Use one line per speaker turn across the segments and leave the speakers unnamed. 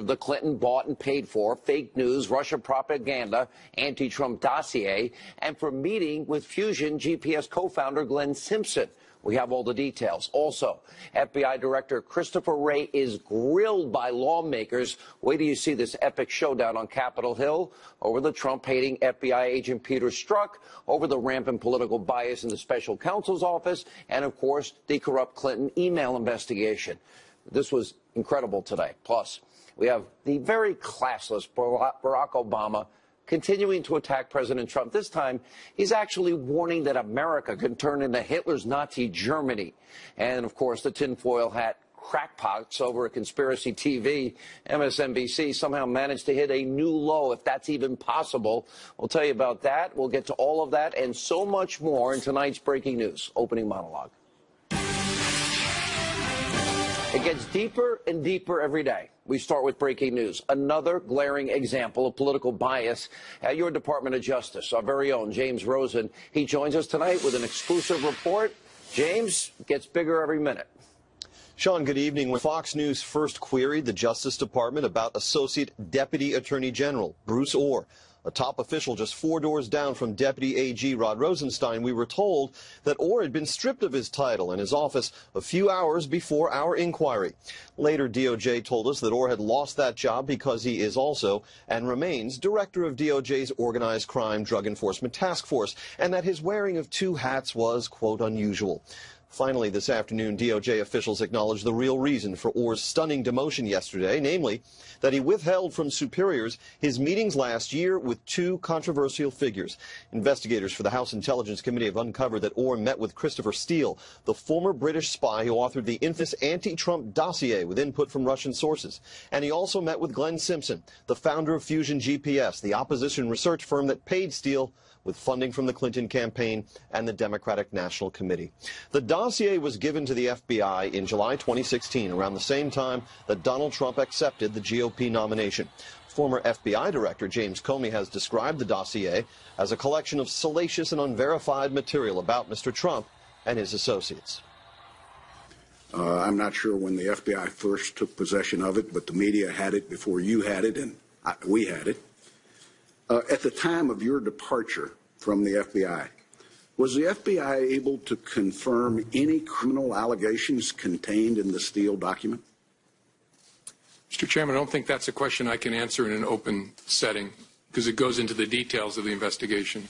the Clinton bought and paid for fake news, Russia propaganda, anti-Trump dossier, and for meeting with Fusion GPS co-founder Glenn Simpson. We have all the details. Also, FBI Director Christopher Wray is grilled by lawmakers. Wait till you see this epic showdown on Capitol Hill over the Trump-hating FBI agent Peter Strzok, over the rampant political bias in the special counsel's office, and, of course, the corrupt Clinton email investigation. This was incredible today. Plus, we have the very classless Barack Obama continuing to attack President Trump. This time, he's actually warning that America can turn into Hitler's Nazi Germany. And, of course, the tinfoil hat crackpots over at Conspiracy TV, MSNBC, somehow managed to hit a new low, if that's even possible. We'll tell you about that. We'll get to all of that and so much more in tonight's Breaking News Opening Monologue. It gets deeper and deeper every day. We start with breaking news. Another glaring example of political bias at your Department of Justice. Our very own James Rosen. He joins us tonight with an exclusive report. James, gets bigger every minute.
Sean, good evening. When Fox News first queried the Justice Department about Associate Deputy Attorney General Bruce Ohr, a top official just 4 doors down from Deputy AG Rod Rosenstein, we were told that Ohr had been stripped of his title and his office a few hours before our inquiry. Later, DOJ told us that Ohr had lost that job because he is also and remains director of DOJ's Organized Crime Drug Enforcement Task Force, and that his wearing of 2 hats was, quote, unusual. Finally, this afternoon, DOJ officials acknowledged the real reason for Ohr's stunning demotion yesterday, namely that he withheld from superiors his meetings last year with 2 controversial figures. Investigators for the House Intelligence Committee have uncovered that Ohr met with Christopher Steele, the former British spy who authored the infamous anti-Trump dossier with input from Russian sources. And he also met with Glenn Simpson, the founder of Fusion GPS, the opposition research firm that paid Steele with funding from the Clinton campaign and the Democratic National Committee. The dossier was given to the FBI in July 2016, around the same time that Donald Trump accepted the GOP nomination. Former FBI Director James Comey has described the dossier as a collection of salacious and unverified material about Mr. Trump and his associates.
I'm not sure when the FBI first took possession of it, but the media had it before you had it and we had it. At the time of your departure from the FBI, was the FBI able to confirm any criminal allegations contained in the Steele document?
Mr. Chairman, I don't think that's a question I can answer in an open setting because it goes into the details of the investigation.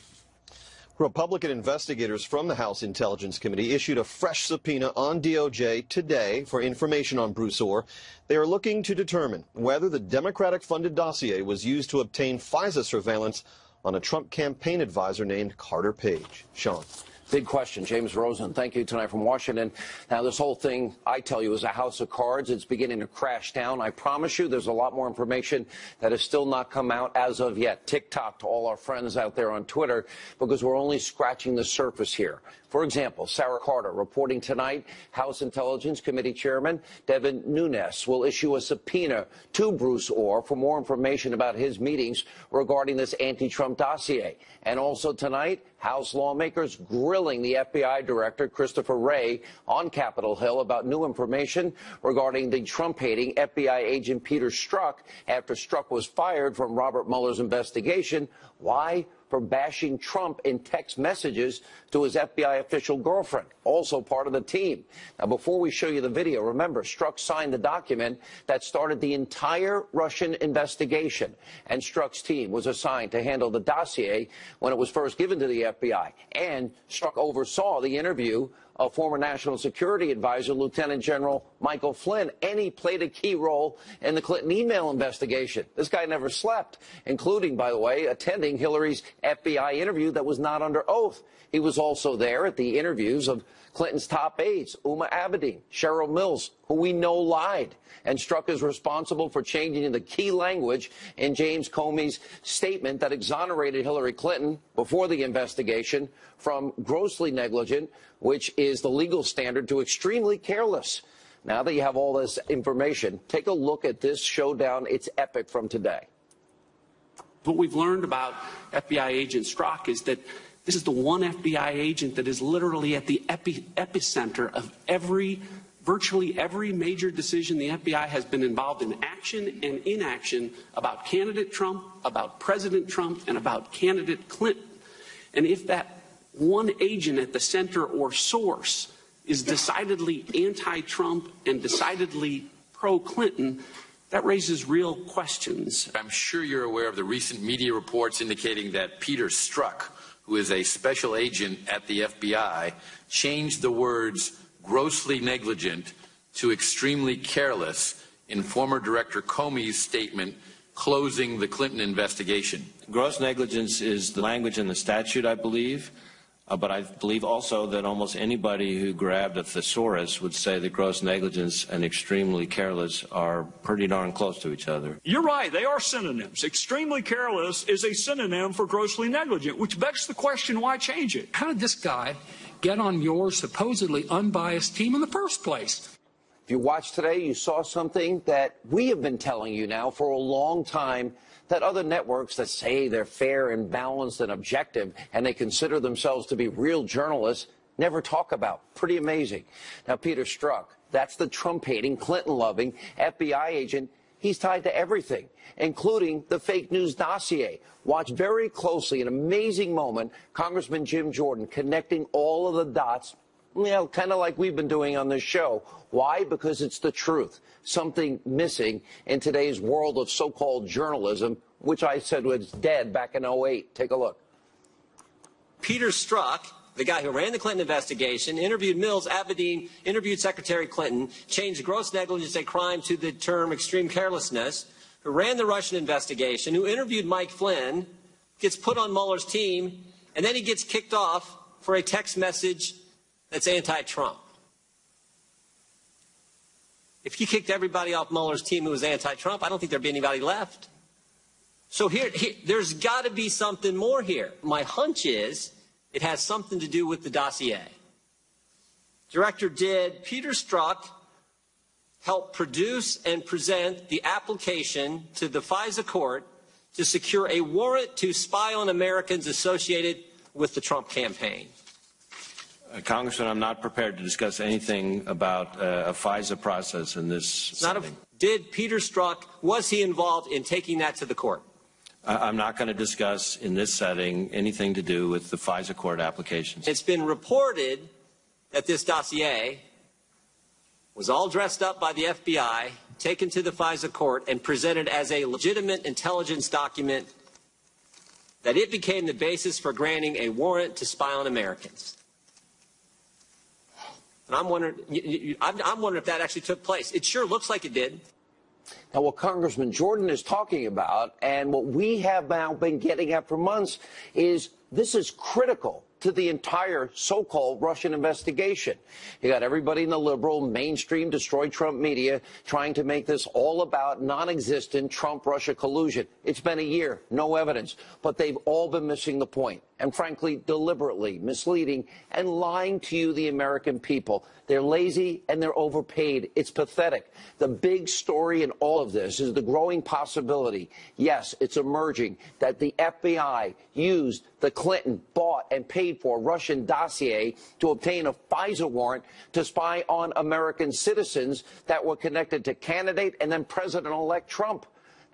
Republican investigators from the House Intelligence Committee issued a fresh subpoena on DOJ today for information on Bruce Ohr. They are looking to determine whether the Democratic-funded dossier was used to obtain FISA surveillance on a Trump campaign advisor named Carter Page. Sean.
Big question. James Rosen, thank you tonight from Washington. Now, this whole thing, I tell you, is a house of cards. It's beginning to crash down. I promise you there's a lot more information that has still not come out as of yet. TikTok to all our friends out there on Twitter, because we're only scratching the surface here. For example, Sarah Carter reporting tonight, House Intelligence Committee Chairman Devin Nunes will issue a subpoena to Bruce Ohr for more information about his meetings regarding this anti-Trump dossier. And also tonight, House lawmakers grilling the FBI Director Christopher Wray on Capitol Hill about new information regarding the Trump-hating FBI agent Peter Strzok after Strzok was fired from Robert Mueller's investigation. Why? For bashing Trump in text messages to his FBI official girlfriend, also part of the team. Now, before we show you the video, remember, Strzok signed the document that started the entire Russian investigation, and Strzok's team was assigned to handle the dossier when it was first given to the FBI. And Strzok oversaw the interview of former National Security Advisor Lieutenant General Michael Flynn, and he played a key role in the Clinton email investigation. This guy never slept, including, by the way, attending Hillary's FBI interview that was not under oath. He was also there at the interviews of Clinton's top aides, Uma Abedin, Cheryl Mills, who we know lied. And Strzok is responsible for changing the key language in James Comey's statement that exonerated Hillary Clinton before the investigation from grossly negligent, which is the legal standard, to extremely careless. Now that you have all this information, take a look at this showdown. It's epic from today.
What we've learned about FBI agent Strzok is that this is the one FBI agent that is literally at the epicenter of every virtually every major decision the FBI has been involved in action and inaction about candidate Trump, about President Trump, and about candidate Clinton. And if that one agent at the center or source is decidedly anti-Trump and decidedly pro-Clinton, that raises real questions.
I'm sure you're aware of the recent media reports indicating that Peter Strzok, who is a special agent at the FBI, changed the words grossly negligent to extremely careless in former Director Comey's statement closing the Clinton investigation.
Gross negligence is the language in the statute, I believe. But I believe also that almost anybody who grabbed a thesaurus would say that gross negligence and extremely careless are pretty darn close to each other.
You're right. They are synonyms. Extremely careless is a synonym for grossly negligent, which begs the question, why change it?
How did this guy get on your supposedly unbiased team in the first place?
If you watched today, you saw something that we have been telling you now for a long time, that other networks that say they're fair and balanced and objective and they consider themselves to be real journalists never talk about. Pretty amazing. Now, Peter Strzok, that's the Trump-hating, Clinton-loving FBI agent. He's tied to everything, including the fake news dossier. Watch very closely, an amazing moment, Congressman Jim Jordan connecting all of the dots, you know, kind of like we've been doing on this show. Why? Because it's the truth. Something missing in today's world of so-called journalism, which I said was dead back in 2008. Take a look.
Peter Strzok, the guy who ran the Clinton investigation, interviewed Mills, Abedin, interviewed Secretary Clinton, changed gross negligence a crime to the term extreme carelessness, who ran the Russian investigation, who interviewed Mike Flynn, gets put on Mueller's team, and then he gets kicked off for a text message that's anti-Trump. If he kicked everybody off Mueller's team who was anti-Trump, I don't think there'd be anybody left. So here there's got to be something more here. My hunch is it has something to do with the dossier. Director, did Peter Strzok help produce and present the application to the FISA court to secure a warrant to spy on Americans associated with the Trump campaign?
Congressman, I'm not prepared to discuss anything about a FISA process in this setting.
Did Peter Strzok, was he involved in taking that to the court?
I'm not going to discuss in this setting anything to do with the FISA court applications.
It's been reported that this dossier was all dressed up by the FBI, taken to the FISA court, and presented as a legitimate intelligence document, that it became the basis for granting a warrant to spy on Americans. And I'm wondering if that actually took place. It sure looks like it did.
Now, what Congressman Jordan is talking about, and what we have now been getting at for months, is this is critical to the entire so-called Russian investigation. You got everybody in the liberal, mainstream, destroy Trump media trying to make this all about non-existent Trump-Russia collusion. It's been a year, no evidence, but they've all been missing the point, and frankly, deliberately misleading and lying to you, the American people. They're lazy and they're overpaid. It's pathetic. The big story in all of this is the growing possibility, yes, it's emerging, that the FBI used the Clinton bought and paid for Russian dossier to obtain a FISA warrant to spy on American citizens that were connected to candidate and then President-elect Trump.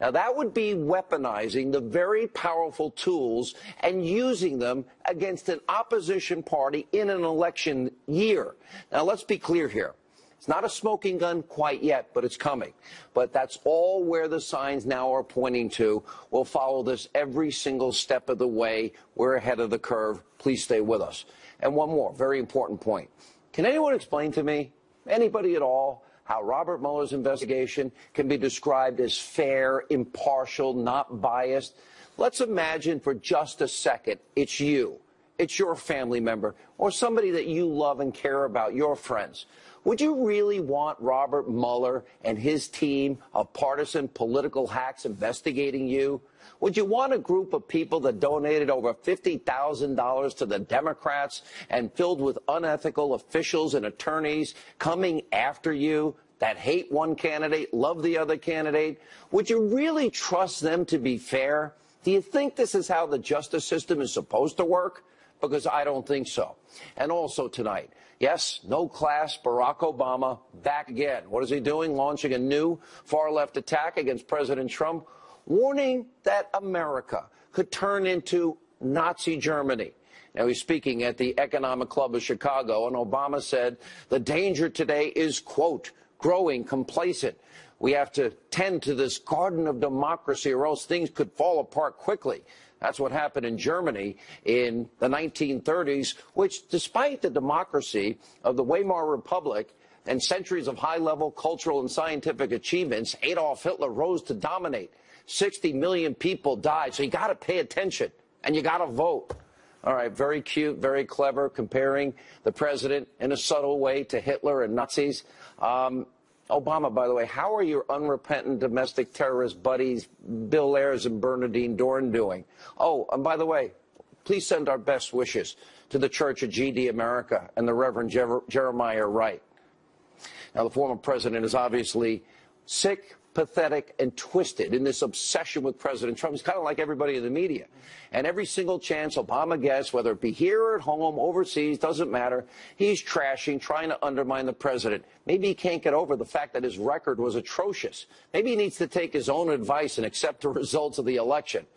Now, that would be weaponizing the very powerful tools and using them against an opposition party in an election year. Now, let's be clear here. It's not a smoking gun quite yet, but it's coming. But that's all where the signs now are pointing to. We'll follow this every single step of the way. We're ahead of the curve. Please stay with us. And one more very important point. Can anyone explain to me, anybody at all, how Robert Mueller's investigation can be described as fair, impartial, not biased? Let's imagine for just a second it's you. It's your family member or somebody that you love and care about, your friends. Would you really want Robert Mueller and his team of partisan political hacks investigating you? Would you want a group of people that donated over $50,000 to the Democrats and filled with unethical officials and attorneys coming after you that hate one candidate, love the other candidate? Would you really trust them to be fair? Do you think this is how the justice system is supposed to work? because I don't think so. And also tonight, yes, no class, Barack Obama back again. What is he doing? Launching a new far-left attack against President Trump, warning that America could turn into Nazi Germany. Now, he's speaking at the Economic Club of Chicago, and Obama said the danger today is, quote, growing complacent. We have to tend to this garden of democracy or else things could fall apart quickly. That's what happened in Germany in the 1930s, which, despite the democracy of the Weimar Republic and centuries of high-level cultural and scientific achievements, Adolf Hitler rose to dominate. 60 million people died, so you got to pay attention, and you got to vote. All right, very cute, very clever, comparing the president in a subtle way to Hitler and Nazis. Obama, by the way, how are your unrepentant domestic terrorist buddies Bill Ayers and Bernardine Dohrn doing? Oh, and by the way, please send our best wishes to the Church of GD America and the Reverend Jeremiah Wright. Now, the former president is obviously sick, pathetic, and twisted in this obsession with President Trump. He's kind of like everybody in the media. And every single chance Obama gets, whether it be here or at home, overseas, doesn't matter, he's trashing, trying to undermine the president. Maybe he can't get over the fact that his record was atrocious. Maybe he needs to take his own advice and accept the results of the election.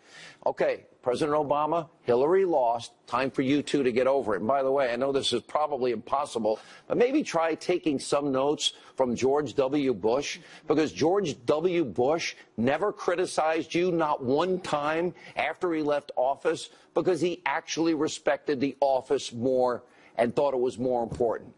Okay, President Obama, Hillary lost. Time for you two to get over it. And by the way, I know this is probably impossible, but maybe try taking some notes from George W. Bush, because George W. Bush never criticized you, not one time after he left office, because he actually respected the office more and thought it was more important.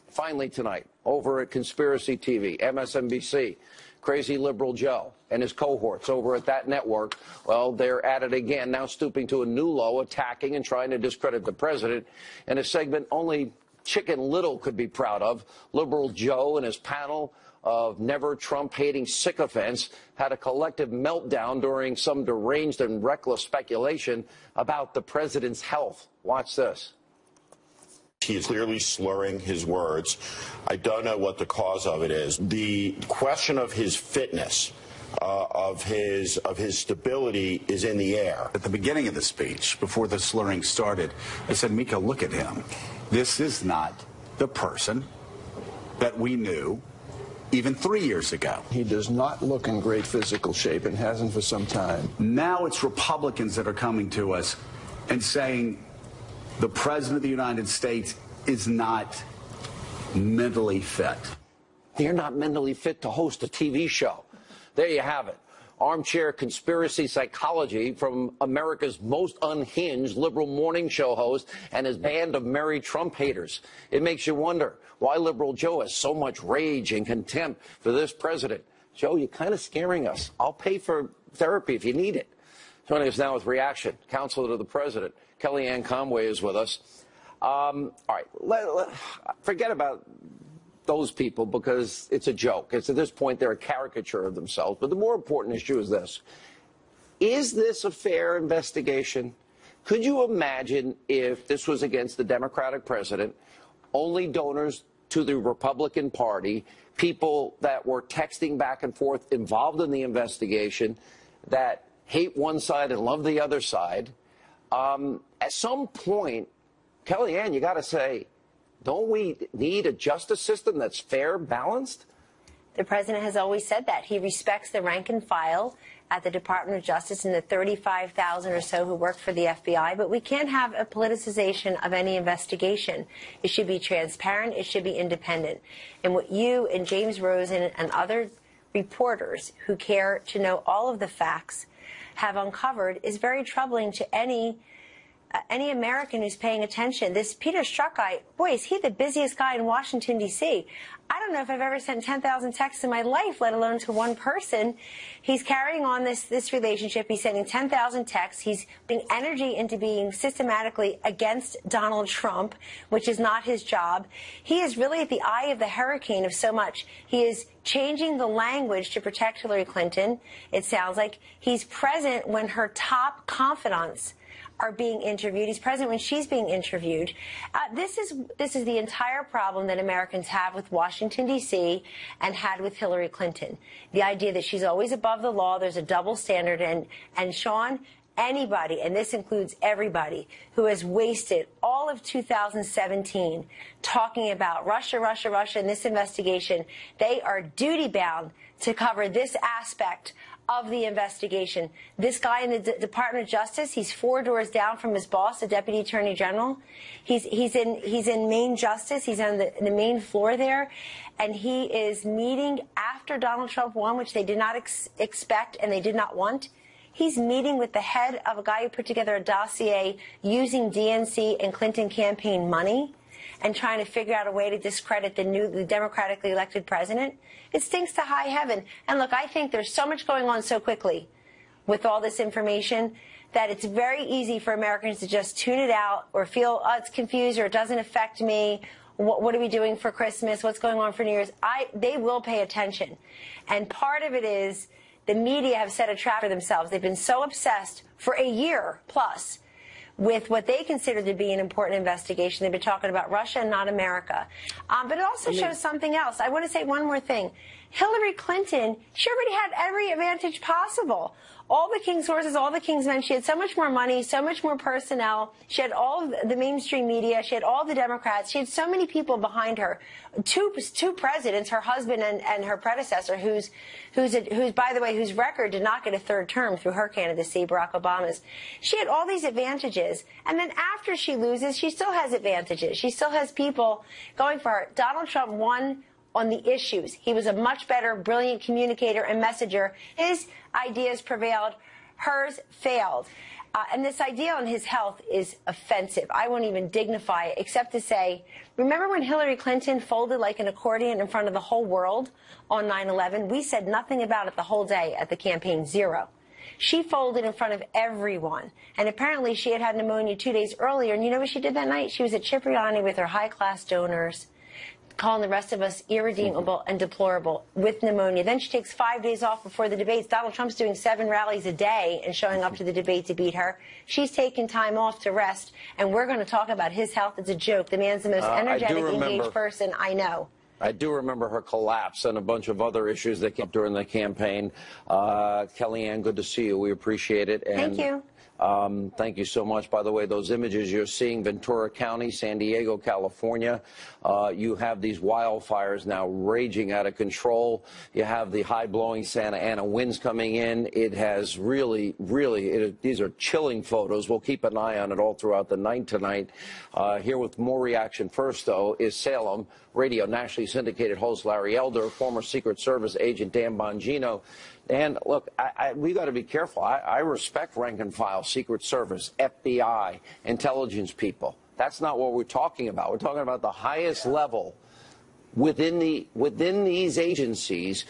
Finally tonight, over at Conspiracy TV, MSNBC, Crazy Liberal Joe and his cohorts over at that network, well, they're at it again, now stooping to a new low, attacking and trying to discredit the president in a segment only Chicken Little could be proud of. Liberal Joe and his panel of never Trump-hating sycophants had a collective meltdown during some deranged and reckless speculation about the president's health. Watch this.
He is clearly slurring his words. I don't know what the cause of it is. The question of his fitness, of his stability, is in the air.
At the beginning of the speech, before the slurring started, I said, Mika, look at him. This is not the person that we knew even 3 years ago.
He does not look in great physical shape and hasn't for some time.
Now it's Republicans that are coming to us and saying the President of the United States is not mentally fit.
They're not mentally fit to host a TV show. There you have it. Armchair conspiracy psychology from America's most unhinged liberal morning show host and his band of merry Trump haters. It makes you wonder why Liberal Joe has so much rage and contempt for this president. Joe, you're kind of scaring us. I'll pay for therapy if you need it. Joining us now with reaction, counselor to the president, Kellyanne Conway is with us. All right, forget about those people because it's a joke. It's at this point they're a caricature of themselves. But the more important issue is this. Is this a fair investigation? Could you imagine if this was against the Democratic president, only donors to the Republican Party, people that were texting back and forth involved in the investigation that hate one side and love the other side? At some point, Kellyanne, you got to say, don't we need a justice system that's fair, balanced?
The president has always said that. He respects the rank and file at the Department of Justice and the 35,000 or so who work for the FBI, but we can't have a politicization of any investigation. It should be transparent. It should be independent. And what you and James Rosen and other reporters who care to know all of the facts have uncovered is very troubling to any American who's paying attention. This Peter Strzok guy, boy, is he the busiest guy in Washington, D.C. I don't know if I've ever sent 10,000 texts in my life, let alone to one person. He's carrying on this relationship. He's sending 10,000 texts. He's putting energy into being systematically against Donald Trump, which is not his job. He is really at the eye of the hurricane of so much. He is changing the language to protect Hillary Clinton. It sounds like he's present when her top confidants are being interviewed. He's present when she's being interviewed. This is the entire problem that Americans have with Washington, D.C. and had with Hillary Clinton. The idea that she's always above the law, there's a double standard. And Sean, anybody, and this includes everybody, who has wasted all of 2017 talking about Russia, Russia, Russia in this investigation, they are duty-bound to cover this aspect of the investigation. This guy in the Department of Justice, he's 4 doors down from his boss, the Deputy Attorney General. He's in Main Justice. He's on the main floor there, and he is meeting after Donald Trump won, which they did not expect and they did not want. He's meeting with the head of a guy who put together a dossier using DNC and Clinton campaign money and trying to figure out a way to discredit the democratically elected president. It stinks to high heaven. And look, I think there's so much going on so quickly with all this information that it's very easy for Americans to just tune it out or feel, oh, it's confused or it doesn't affect me. What are we doing for Christmas? What's going on for New Year's? They will pay attention. And part of it is the media have set a trap for themselves. They've been so obsessed for a year plus with what they consider to be an important investigation. They've been talking about Russia and not America. But it also shows something else. I want to say one more thing. Hillary Clinton, she already had every advantage possible. All the king's horses, all the king's men. She had so much more money, so much more personnel. She had all of the mainstream media. She had all the Democrats. She had so many people behind her. Two presidents, her husband and her predecessor, who's by the way, whose record did not get a third term through her candidacy, Barack Obama's. She had all these advantages, and then after she loses, she still has advantages. She still has people going for her. Donald Trump won on the issues. He was a much better, brilliant communicator and messenger. His ideas prevailed. Hers failed. And this idea on his health is offensive. I won't even dignify it except to say, remember when Hillary Clinton folded like an accordion in front of the whole world on 9/11? We said nothing about it the whole day at the campaign, zero. She folded in front of everyone. And apparently she had had pneumonia 2 days earlier. And you know what she did that night? She was at Cipriani with her high-class donors, calling the rest of us irredeemable and deplorable with pneumonia. Then she takes 5 days off before the debates. Donald Trump's doing 7 rallies a day and showing up to the debate to beat her. She's taking time off to rest, and we're going to talk about his health. It's a joke. The man's the most energetic, engaged person I know.
I do remember her collapse and a bunch of other issues that came up during the campaign. Kellyanne, good to see you. We appreciate it. And
thank you.
Thank you so much. By the way, those images you're seeing, Ventura County, San Diego, California, you have these wildfires now raging out of control. You have the high-blowing Santa Ana winds coming in. It has really, these are chilling photos. We'll keep an eye on it all throughout the night tonight. Here with more reaction first, though, is Salem Radio nationally syndicated host Larry Elder, former Secret Service agent Dan Bongino. And look, we got to be careful. I respect rank and file, Secret Service, FBI, intelligence people. That's not what we're talking about. We're talking about the highest level within these agencies,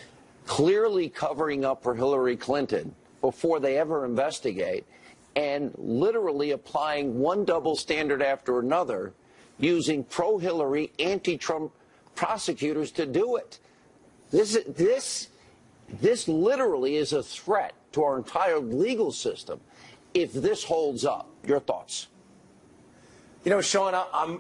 clearly covering up for Hillary Clinton before they ever investigate, and literally applying one double standard after another, using pro-Hillary, anti-Trump prosecutors to do it. This literally is a threat to our entire legal system if this holds up. Your thoughts?
You know, Sean,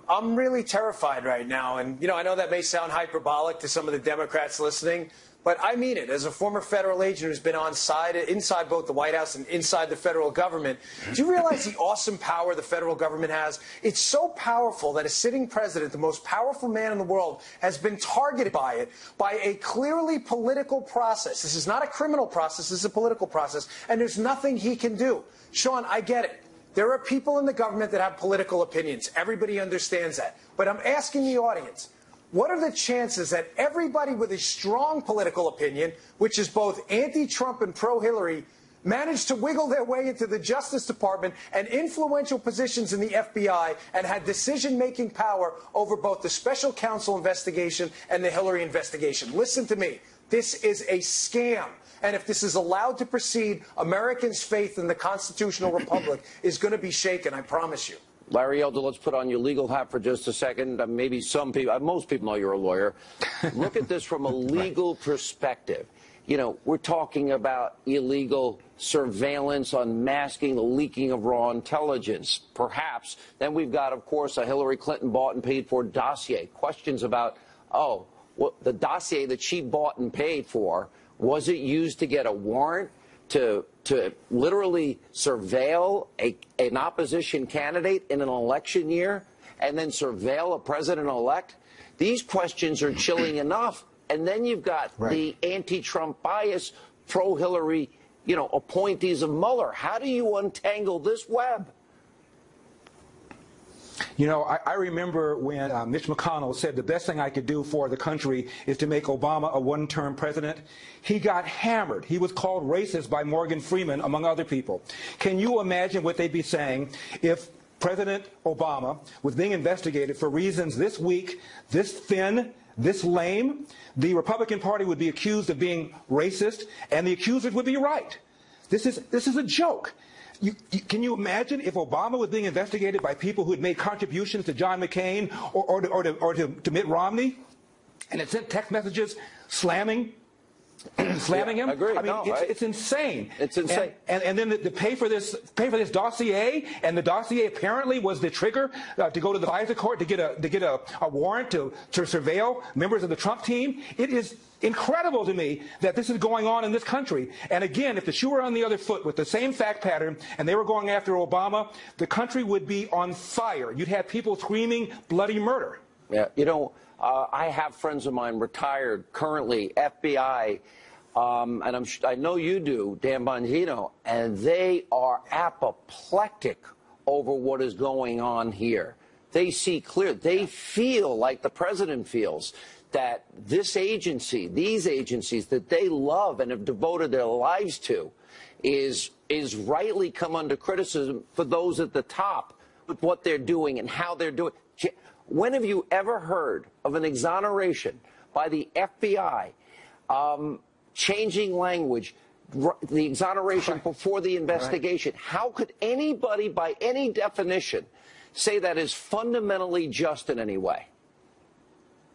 I'm really terrified right now. And, you know, I know that may sound hyperbolic to some of the Democrats listening, but I mean it. As a former federal agent who's been inside both the White House and inside the federal government, do you realize the awesome power the federal government has? It's so powerful that a sitting president, the most powerful man in the world, has been targeted by it, by a clearly political process. This is not a criminal process. This is a political process. And there's nothing he can do. Sean, I get it. There are people in the government that have political opinions. Everybody understands that. But I'm asking the audience, what are the chances that everybody with a strong political opinion, which is both anti-Trump and pro-Hillary, managed to wiggle their way into the Justice Department and influential positions in the FBI and had decision-making power over both the special counsel investigation and the Hillary investigation? Listen to me. This is a scam. And if this is allowed to proceed, Americans' faith in the constitutional republic is going to be shaken, I promise you.
Larry Elder, let's put on your legal hat for just a second. Maybe some people, most people know you're a lawyer. Look at this from a legal perspective. You know, we're talking about illegal surveillance, unmasking, the leaking of raw intelligence, perhaps. Then we've got, of course, a Hillary Clinton bought and paid for dossier. Questions about, the dossier that she bought and paid for, was it used to get a warrant to literally surveil an opposition candidate in an election year and then surveil a president-elect? These questions are chilling enough. And then you've got the anti-Trump bias, pro-Hillary, appointees of Mueller. How do you untangle this web?
I remember when Mitch McConnell said the best thing I could do for the country is to make Obama a one-term president. He got hammered. He was called racist by Morgan Freeman, among other people. Can you imagine what they'd be saying if President Obama was being investigated for reasons this weak, this thin, this lame? The Republican Party would be accused of being racist, and the accusers would be right. This is a joke. Can you imagine if Obama was being investigated by people who had made contributions to John McCain or to Mitt Romney, and had sent text messages slamming him?
Agreed.
I mean, it's insane.
It's insane.
And then to pay for this dossier, and the dossier apparently was the trigger to go to the FISA court to get a warrant to surveil members of the Trump team. It is incredible to me that this is going on in this country. And again, if the shoe were on the other foot with the same fact pattern and they were going after Obama, the country would be on fire. You'd have people screaming bloody murder.
Yeah, I have friends of mine retired, currently FBI, and I know you do, Dan Bongino, and they are apoplectic over what is going on here. They see clear. They feel like the president feels that this agency, these agencies that they love and have devoted their lives to, is rightly come under criticism for those at the top with what they're doing and how they're doing. When have you ever heard of an exoneration by the FBI changing language, the exoneration before the investigation? How could anybody, by any definition, say that is fundamentally just in any way?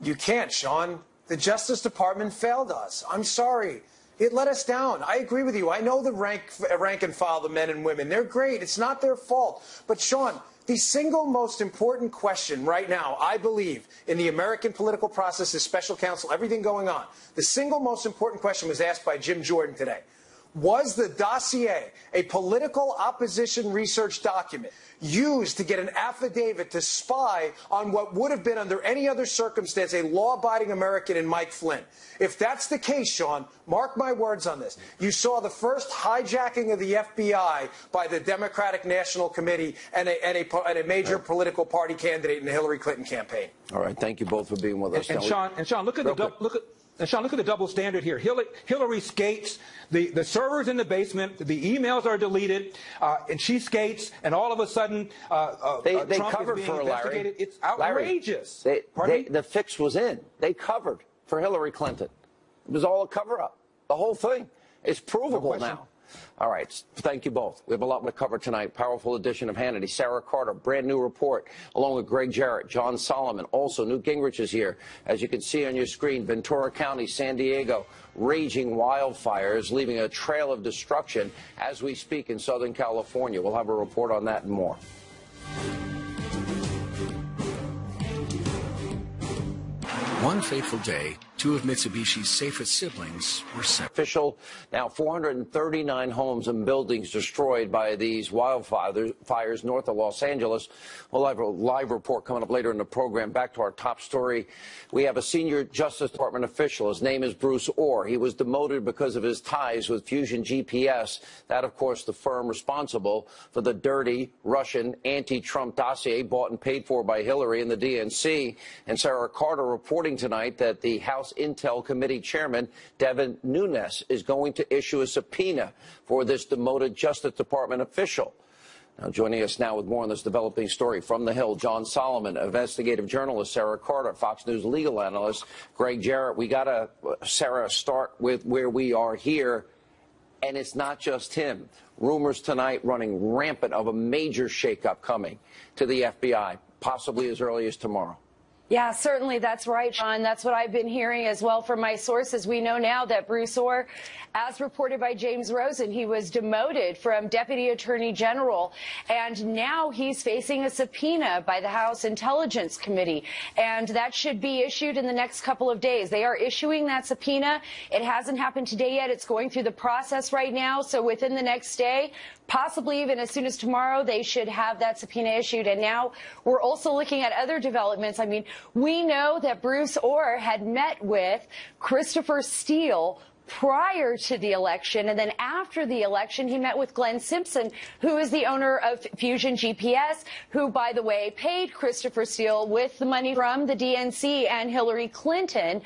You can't, Sean. The Justice Department failed us. I'm sorry. It let us down. I agree with you. I know the rank and file, the men and women. They're great. It's not their fault. But, Sean, the single most important question right now, I believe, in the American political process, is special counsel, everything going on. The single most important question was asked by Jim Jordan today. Was the dossier a political opposition research document used to get an affidavit to spy on what would have been, under any other circumstance, a law-abiding American in Mike Flynn? If that's the case, Sean, mark my words on this. You saw the first hijacking of the FBI by the Democratic National Committee and a major political party candidate in the Hillary Clinton campaign.
All right. Thank you both for being with us.
And Sean, look at the double standard here. Hillary skates. The server's in the basement. The emails are deleted, and she skates. And all of a sudden,
they
Trump
covered
is being
for
investigated.
Larry.
It's outrageous.
The fix was in. They covered for Hillary Clinton. It was all a cover-up. The whole thing is provable now. All right. Thank you both. We have a lot to cover tonight. Powerful edition of Hannity. Sarah Carter, brand new report, along with Greg Jarrett, John Solomon. Also, Newt Gingrich is here. As you can see on your screen, Ventura County, San Diego, raging wildfires, leaving a trail of destruction as we speak in Southern California. We'll have a report on that and more.
One fateful day, two of Mitsubishi's safest siblings were separated.
Official, now 439 homes and buildings destroyed by these wildfires north of Los Angeles. We'll have a live report coming up later in the program. Back to our top story. We have a senior Justice Department official. His name is Bruce Orr. He was demoted because of his ties with Fusion GPS. That, of course, the firm responsible for the dirty Russian anti-Trump dossier bought and paid for by Hillary and the DNC. And Sarah Carter reporting tonight that the House Intel Committee Chairman, Devin Nunes, is going to issue a subpoena for this demoted Justice Department official. Now, joining us now with more on this developing story from the Hill, John Solomon, investigative journalist Sarah Carter, Fox News legal analyst Greg Jarrett. We got to, Sarah, start with where we are here, and it's not just him. Rumors tonight running rampant of a major shakeup coming to the FBI, possibly as early as tomorrow.
Yeah, certainly that's right, Sean. That's what I've been hearing as well from my sources. We know now that Bruce Orr, as reported by James Rosen, he was demoted from Deputy Attorney General, and now he's facing a subpoena by the House Intelligence Committee, and that should be issued in the next couple of days. They are issuing that subpoena. It hasn't happened today yet. It's going through the process right now, so within the next day, possibly even as soon as tomorrow, they should have that subpoena issued. And now we're also looking at other developments. I mean, we know that Bruce Orr had met with Christopher Steele prior to the election, and then after the election, he met with Glenn Simpson, who is the owner of Fusion GPS, who, by the way, paid Christopher Steele with the money from the DNC and Hillary Clinton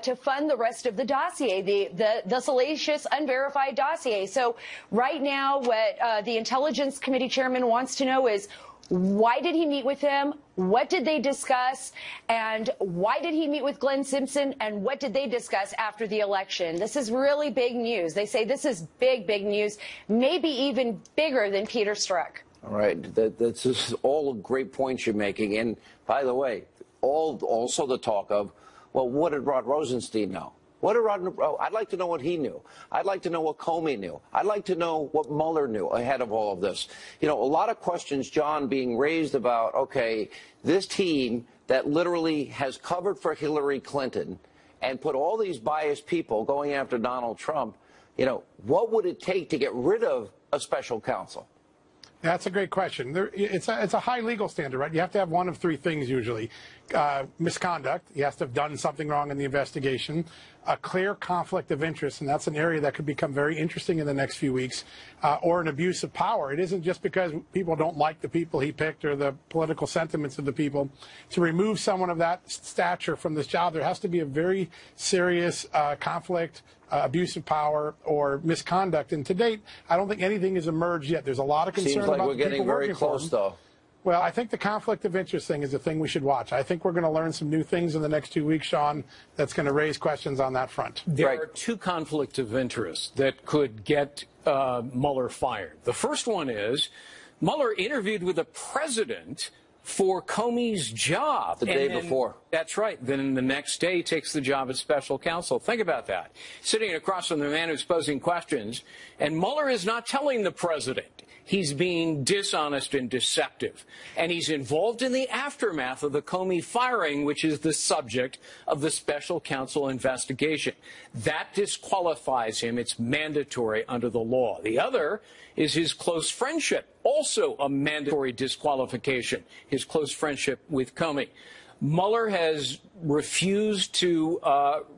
to fund the rest of the dossier, the salacious, unverified dossier. So right now, what the Intelligence Committee chairman wants to know is, why did he meet with him? What did they discuss? And why did he meet with Glenn Simpson? And what did they discuss after the election? This is really big news. They say this is big, big news, maybe even bigger than Peter Strzok.
All right. That's just all great points you're making. And by the way, also the talk of, well, what did Rod Rosenstein know? I'd like to know what he knew. I'd like to know what Comey knew. I'd like to know what Mueller knew ahead of all of this. You know, a lot of questions, John, being raised about, okay, this team that literally has covered for Hillary Clinton and put all these biased people going after Donald Trump, you know, what would it take to get rid of a special counsel?
That's a great question. It's a high legal standard, right? You have to have one of three things usually. Misconduct. He has to have done something wrong in the investigation. A clear conflict of interest, and that's an area that could become very interesting in the next few weeks, or an abuse of power. It isn't just because people don't like the people he picked or the political sentiments of the people. To remove someone of that stature from this job, there has to be a very serious conflict, abuse of power, or misconduct. And to date, I don't think anything has emerged yet. There's a lot of concern
Seems like
about
we're
the people
getting very
working for
close,
him.
though.
Well, I think the conflict of interest thing is a thing we should watch. I think we're going to learn some new things in the next 2 weeks, Sean, that's going to raise questions on that front.
There are two conflicts of interest that could get Mueller fired. The first one is Mueller interviewed with the president for Comey's job.
The day before.
That's right. Then the next day he takes the job as special counsel. Think about that. Sitting across from the man who's posing questions, and Mueller is not telling the president. He's being dishonest and deceptive. And he's involved in the aftermath of the Comey firing, which is the subject of the special counsel investigation. That disqualifies him. It's mandatory under the law. The other is his close friendship, also a mandatory disqualification, his close friendship with Comey. Mueller has refused to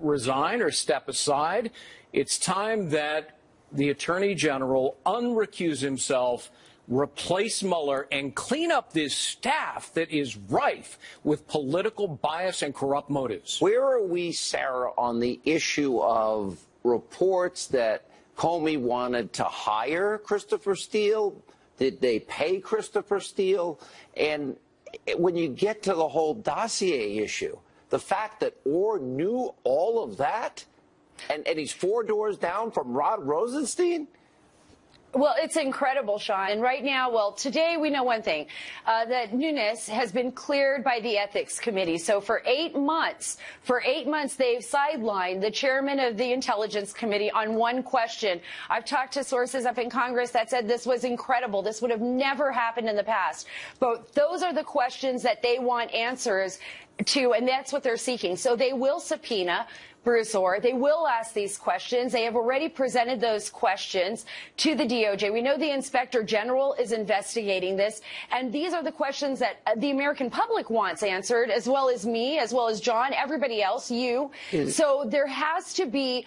resign or step aside. It's time that the Attorney General unrecuse himself, replace Mueller, and clean up this staff that is rife with political bias and corrupt motives.
Where are we, Sarah, on the issue of reports that Comey wanted to hire Christopher Steele? Did they pay Christopher Steele? And when you get to the whole dossier issue, the fact that Orr knew all of that, and he's 4 doors down from Rod Rosenstein?
Well, it's incredible, Sean. And right now, well, today we know one thing, that Nunes has been cleared by the Ethics Committee. So for 8 months, they've sidelined the chairman of the Intelligence Committee on one question. I've talked to sources up in Congress that said this was incredible. This would have never happened in the past. But those are the questions that they want answers to, and that's what they're seeking. So they will subpoena Bruce Orr. They will ask these questions. They have already presented those questions to the DOJ. We know the Inspector General is investigating this, and these are the questions that the American public wants answered, as well as me, as well as John, everybody else, you. So there has to be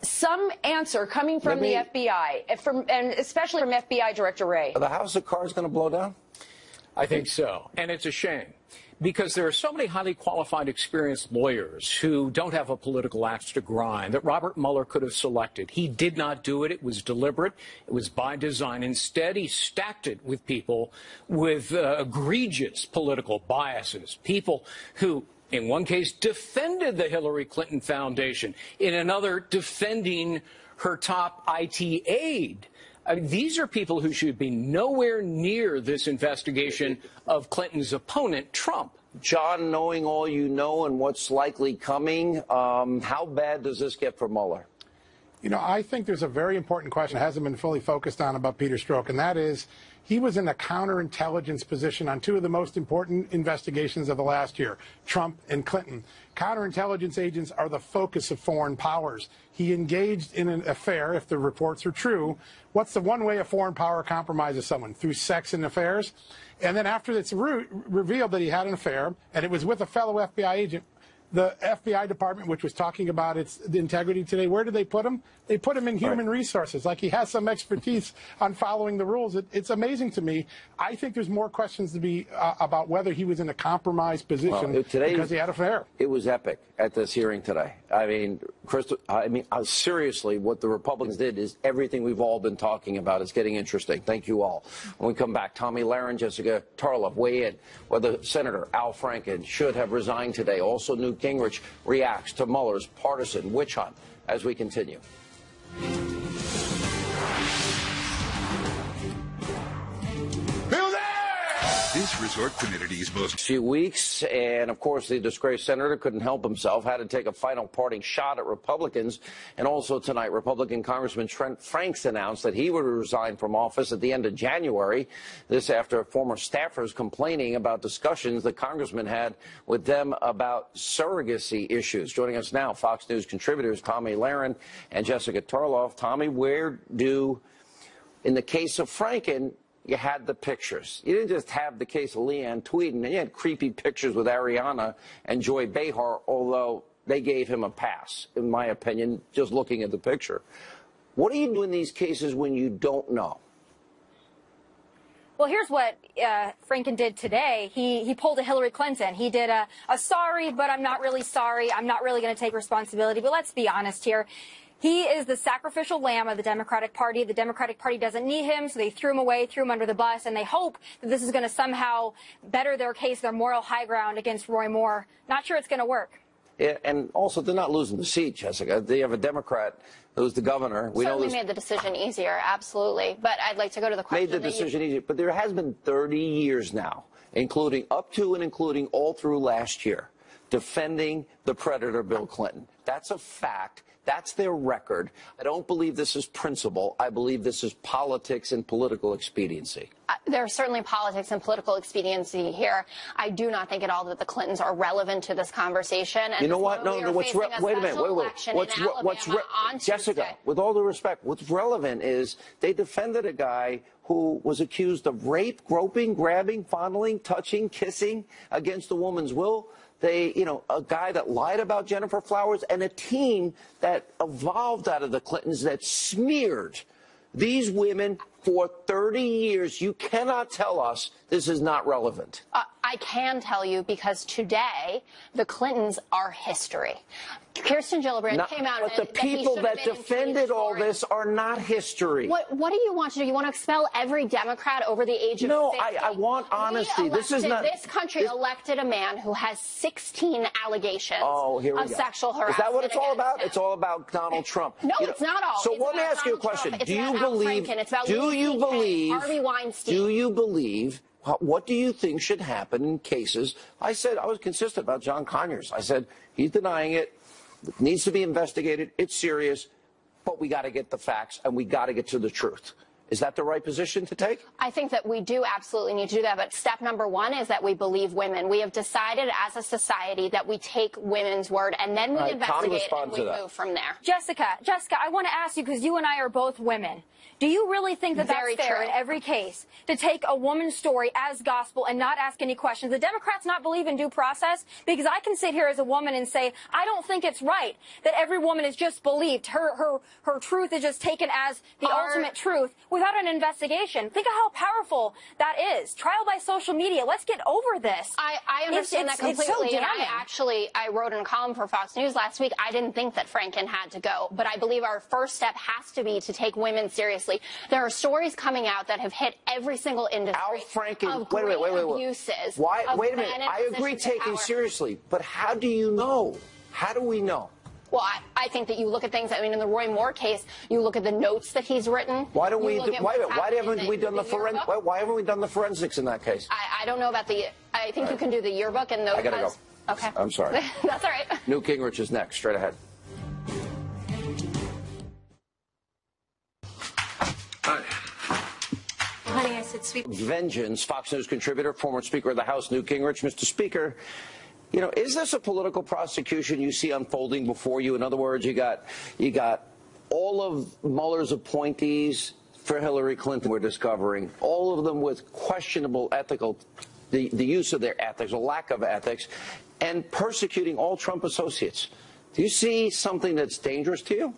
some answer coming from the FBI, and especially from FBI Director Wray.
Are the House of Cards going to blow down?
I think so, and it's a shame. Because there are so many highly qualified, experienced lawyers who don't have a political axe to grind that Robert Mueller could have selected. He did not do it. It was deliberate. It was by design. Instead, he stacked it with people with egregious political biases, people who, in one case, defended the Hillary Clinton Foundation, in another, defending her top IT aide. I mean, these are people who should be nowhere near this investigation of Clinton's opponent, Trump.
John, knowing all you know and what's likely coming, how bad does this get for Mueller?
You know, I think there's a very important question that hasn't been fully focused on about Peter Strzok, and that is he was in a counterintelligence position on two of the most important investigations of the last year, Trump and Clinton. Counterintelligence agents are the focus of foreign powers. He engaged in an affair, if the reports are true. What's the one way a foreign power compromises someone? Through sex and affairs? And then after it's revealed that he had an affair, and it was with a fellow FBI agent, the FBI department, which was talking about its integrity today, where did they put him? They put him in human resources, like he has some expertise on following the rules. It's amazing to me. I think there's more questions to be about whether he was in a compromised position because he had an affair.
It was epic at this hearing today. I mean, seriously, what the Republicans did is everything we've all been talking about. It's getting interesting. Thank you all. When we come back, Tomi Lahren, Jessica Tarlov weigh in whether Senator Al Franken should have resigned today. Also, Newt Gingrich reacts to Mueller's partisan witch hunt as we continue.
This resort community's most
few weeks, and of course the disgraced senator couldn't help himself, had to take a final parting shot at Republicans. And also tonight, Republican Congressman Trent Franks announced that he would resign from office at the end of January. This after former staffers complaining about discussions the congressman had with them about surrogacy issues. Joining us now, Fox News contributors Tomi Lahren and Jessica Tarlov. Tomi, in the case of Franken, you had the pictures. You didn't just have the case of Leanne Tweeden, and you had creepy pictures with Ariana and Joy Behar, although they gave him a pass, in my opinion, just looking at the picture. What do you do in these cases when you don't know?
Well, here's what Franken did today. He pulled a Hillary Clinton. He did a sorry, but I'm not really sorry. I'm not really going to take responsibility. But let's be honest here. He is the sacrificial lamb of the Democratic Party. The Democratic Party doesn't need him, so they threw him away, threw him under the bus, and they hope that this is going to somehow better their case, their moral high ground against Roy Moore. Not sure it's going to work.
Yeah, and also, they're not losing the seat, Jessica. They have a Democrat who's the governor. We
certainly made the decision easier, absolutely. But I'd like to go to the question.
Made the decision easier, but there has been 30 years now, including up to and including all through last year, defending the predator Bill Clinton. That's a fact. That's their record. I don't believe this is principle. I believe this is politics and political expediency.
There's certainly politics and political expediency here. I do not think at all that the Clintons are relevant to this conversation. And
you know what? No. Wait a minute. Jessica, with all due respect, what's relevant is they defended a guy who was accused of rape, groping, grabbing, fondling, touching, kissing against a woman's will. A guy that lied about Jennifer Flowers, and a team that evolved out of the Clintons that smeared these women for 30 years. You cannot tell us this is not relevant.
I can tell you because today the Clintons are history. Kirsten Gillibrand came out
but the people that defended all this are not history.
What do you want to do? You want to expel every Democrat over the age of 50?
No, I want honesty. This
country elected a man who has 16 allegations of sexual harassment.
Is that what it's all about? It's all about Donald Trump.
No, it's not all.
So let me ask you a question.
Do you believe? Harvey Weinstein.
Do you believe? What do you think should happen in cases? I was consistent about John Conyers. I said he's denying it. It needs to be investigated. It's serious, but we got to get the facts and we got to get to the truth. Is that the right position to take?
I think that we do absolutely need to do that. But step number one is that we believe women. We have decided as a society that we take women's word and then we investigate and we move from there.
Jessica, I want to ask you, because you and I are both women. Do you really think that that's fair in every case to take a woman's story as gospel and not ask any questions? The Democrats not believe in due process? Because I can sit here as a woman and say, I don't think it's right that every woman is just believed. Her truth is just taken as the ultimate truth without an investigation. Think of how powerful that is. Trial by social media. Let's get over this.
I understand that completely.
It's so damning.
And I wrote in a column for Fox News last week. I didn't think that Franken had to go. But I believe our first step has to be to take women seriously. There are stories coming out that have hit every single industry.
Al Franken,
of great abuses.
Wait a minute. I agree taking seriously, but how do you know? How do we know?
Well, I think that you look at things. I mean, in the Roy Moore case, you look at the notes that he's written.
Why haven't we done the forensics in that case?
I don't know about the. I think you can do the yearbook and those.
I gotta go.
Okay.
I'm sorry.
That's all right.
Newt Gingrich is next. Straight ahead.
Honey, I said sweet.
Vengeance, Fox News contributor, former Speaker of the House, Newt Gingrich. Mr. Speaker, you know, is this a political prosecution you see unfolding before you? In other words, you got all of Mueller's appointees for Hillary Clinton, we're discovering, all of them with questionable ethical, the use of their ethics, a lack of ethics, and persecuting all Trump associates. Do you see something that's dangerous to you?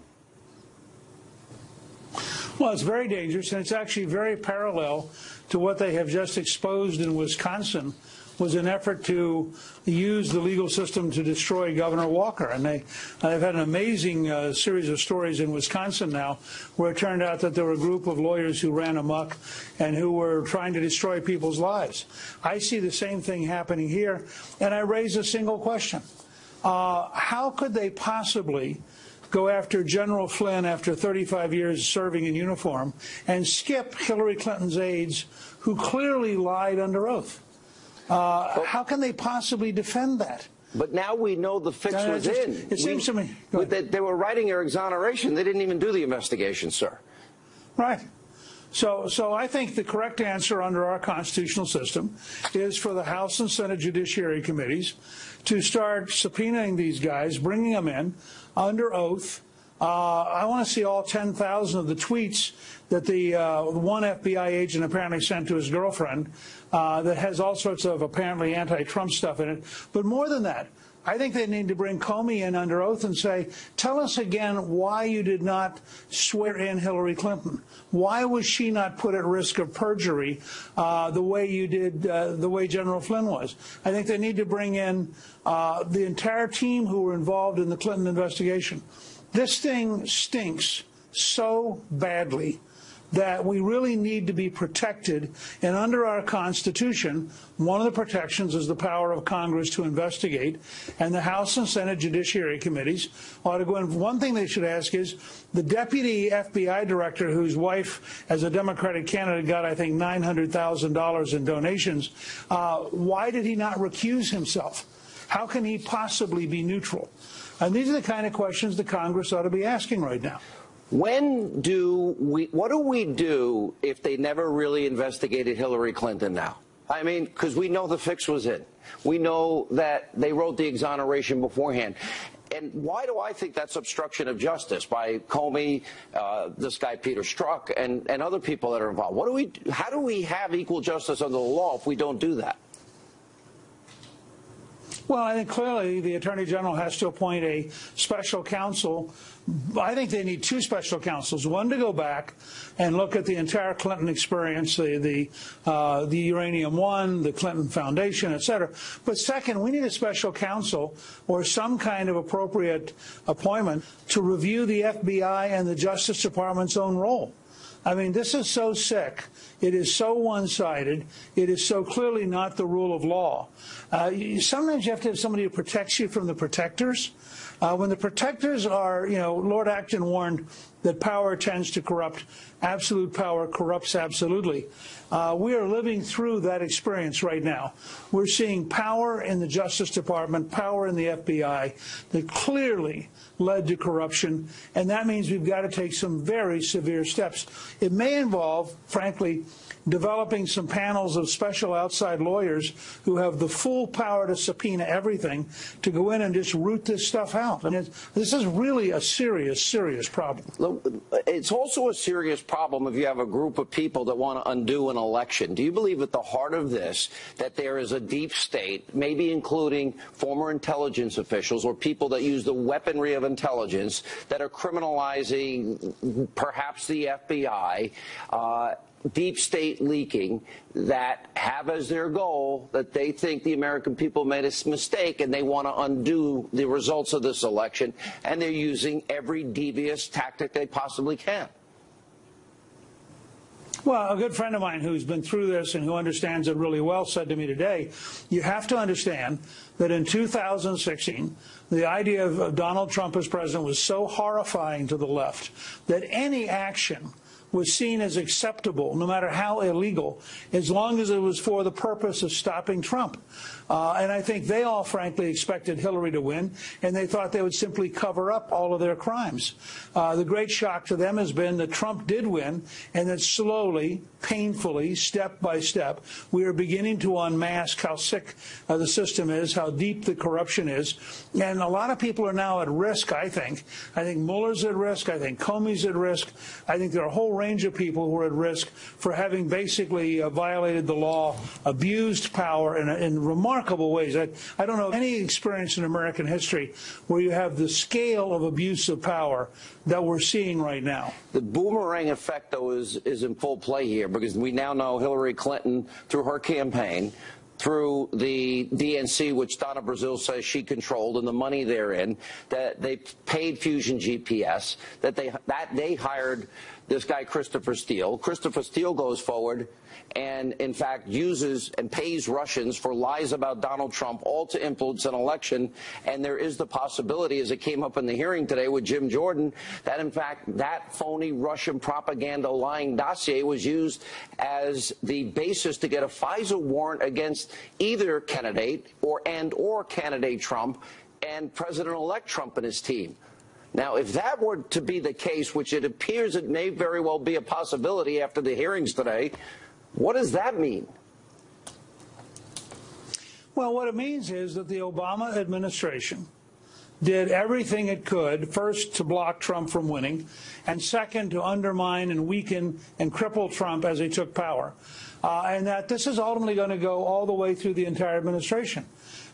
Well, it's very dangerous, and it's actually very parallel to what they have just exposed in Wisconsin, was an effort to use the legal system to destroy Governor Walker. And they've had an amazing series of stories in Wisconsin now where it turned out that there were a group of lawyers who ran amok and who were trying to destroy people's lives. I see the same thing happening here, and I raise a single question. How could they possibly go after General Flynn after 35 years serving in uniform and skip Hillary Clinton's aides who clearly lied under oath? How can they possibly defend that?
But now we know the fix was in.
It seems to me
that they were writing your exoneration. They didn't even do the investigation, sir.
Right. So I think the correct answer under our constitutional system is for the House and Senate Judiciary Committees to start subpoenaing these guys, bringing them in under oath. I want to see all 10,000 of the tweets that the one FBI agent apparently sent to his girlfriend that has all sorts of apparently anti-Trump stuff in it. But more than that, I think they need to bring Comey in under oath and say, tell us again why you did not swear in Hillary Clinton. Why was she not put at risk of perjury the way you did, the way General Flynn was? I think they need to bring in the entire team who were involved in the Clinton investigation. This thing stinks so badly that we really need to be protected. And under our Constitution, one of the protections is the power of Congress to investigate. And the House and Senate Judiciary Committees ought to go in. One thing they should ask is the deputy FBI director, whose wife, as a Democratic candidate, got, I think, $900,000 in donations, why did he not recuse himself? How can he possibly be neutral? And these are the kind of questions the Congress ought to be asking right now.
What do we do if they never really investigated Hillary Clinton now? I mean, because we know the fix was in. We know that they wrote the exoneration beforehand. And why do I think that's obstruction of justice by Comey, this guy Peter Strzok, and other people that are involved? How do we have equal justice under the law if we don't do that?
Well, I think clearly the Attorney General has to appoint a special counsel. I think they need two special counsels, one to go back and look at the entire Clinton experience, the Uranium One, the Clinton Foundation, et cetera. But second, we need a special counsel or some kind of appropriate appointment to review the FBI and the Justice Department's own role. I mean, this is so sick. It is so one-sided. It is so clearly not the rule of law. Sometimes you have to have somebody who protects you from the protectors. When the protectors are, you know, Lord Acton warned that power tends to corrupt. Absolute power corrupts absolutely. We are living through that experience right now. We're seeing power in the Justice Department, power in the FBI that clearly led to corruption, and that means we've got to take some very severe steps. It may involve, frankly, developing some panels of special outside lawyers who have the full power to subpoena everything to go in and just root this stuff out. I mean, this is really a serious, serious problem.
Look, it's also a serious problem if you have a group of people that want to undo an election. Do you believe at the heart of this that there is a deep state, maybe including former intelligence officials or people that use the weaponry of intelligence that are criminalizing perhaps the FBI, deep state leaking, that have as their goal that they think the American people made a mistake and they want to undo the results of this election, and they're using every devious tactic they possibly can?
Well, a good friend of mine who's been through this and who understands it really well said to me today, you have to understand that in 2016, the idea of Donald Trump as president was so horrifying to the left that any action was seen as acceptable, no matter how illegal, as long as it was for the purpose of stopping Trump. And I think they all, frankly, expected Hillary to win, and they thought they would simply cover up all of their crimes. The great shock to them has been that Trump did win, and that slowly, painfully, step by step, we are beginning to unmask how sick the system is, how deep the corruption is. And a lot of people are now at risk, I think. I think Mueller's at risk. I think Comey's at risk. I think there are a whole range of people who are at risk for having basically violated the law, abused power in remarkable ways. I don't know any experience in American history where you have the scale of abuse of power that we're seeing right now.
The boomerang effect, though, is in full play here, because we now know Hillary Clinton, through her campaign, through the DNC, which Donna Brazile says she controlled, and the money therein, that they paid Fusion GPS, that they hired this guy Christopher Steele. Christopher Steele goes forward and, in fact, uses and pays Russians for lies about Donald Trump, all to influence an election. And there is the possibility, as it came up in the hearing today with Jim Jordan, that, in fact, that phony Russian propaganda lying dossier was used as the basis to get a FISA warrant against either candidate or candidate Trump and President-elect Trump and his team. Now, if that were to be the case, which it appears it may very well be a possibility after the hearings today, what does that mean?
Well, what it means is that the Obama administration did everything it could, first, to block Trump from winning, and second, to undermine and weaken and cripple Trump as he took power. And that this is ultimately going to go all the way through the entire administration.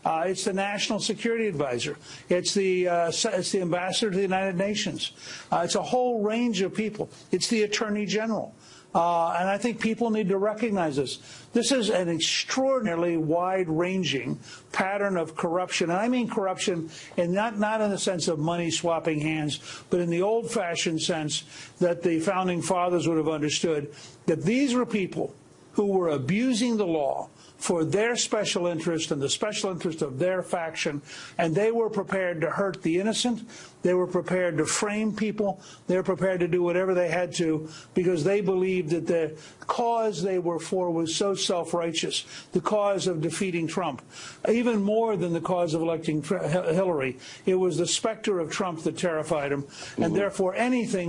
It's the National Security Advisor. It's the Ambassador to the United Nations. It's a whole range of people. It's the Attorney General. And I think people need to recognize this. This is an extraordinarily wide-ranging pattern of corruption. And I mean corruption, and not in the sense of money swapping hands, but in the old-fashioned sense that the Founding Fathers would have understood, that these were people who were abusing the law for their special interest and the special interest of their faction, and they were prepared to hurt the innocent. They were prepared to frame people. They were prepared to do whatever they had to because they believed that the cause they were for was so self-righteous, the cause of defeating Trump. Even more than the cause of electing Hillary, it was the specter of Trump that terrified them, and therefore anything